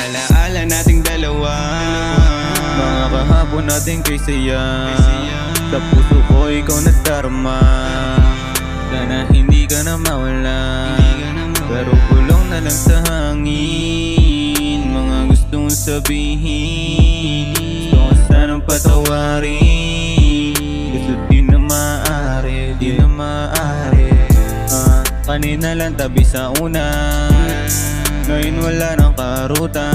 Alaala nating dalawa, mga kahapon nating kay saya. Sa puso ko ikaw nadarama, sana hindi ka na mawala. Pero kulong na lang sa hangin, mga gustong sabihin. Gusto ko sanang patawarin, gusto di na maaari, di na maaari. Kanina lang tabi sa unan, ngayon wala nang karutan.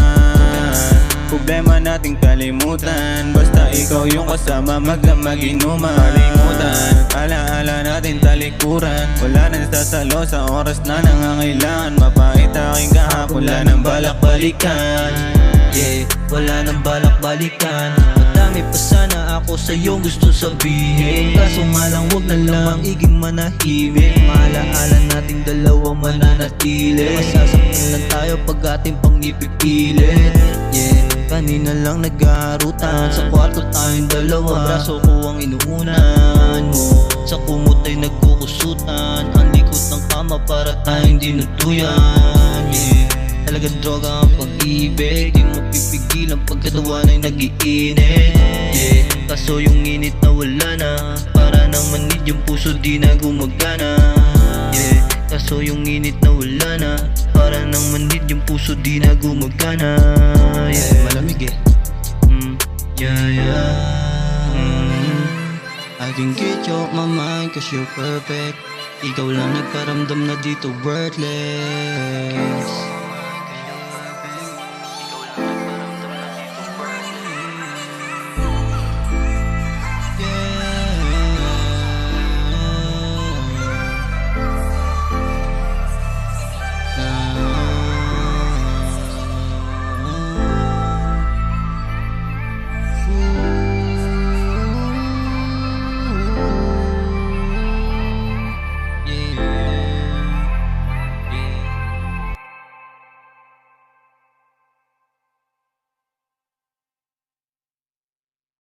Problema nating kalimutan, basta ikaw yung kasama magdamag inuman. Kalimutan, alaala natin talikuran, wala nang sasalo sa oras na nangangailangan. Mapait aking kahapon, wala nang balak balikan. Yeah, wala nang balak balikan. Madami pa sana ako sa'yo gusto sabihin, kaso nga lang wag na lang iging manahimik. Maalaala nating dalawa mananatili, masasaktan lang tayo pag ating pang ipipilit. Yeah, kanina lang nag-aarutan, sa kwarto tayong dalawa, braso ko ang inuunan mo. Sa kumot ay nagkukusutan, ang likod ng kama para tayong dinutuyan. Yeah, talagang droga ang pag-ibig, di mo pipigilan pagkatawa na'y nag-iinit. Yeah, kaso yung init na wala na, para nang manid yung puso di na gumagana. Yeah, kaso yung init na wala na, para nang manid yung puso di na gumagana. Yeah, malamig eh. I can get you off my mind cause you're perfect. Ikaw lang nagparamdam na dito worthless.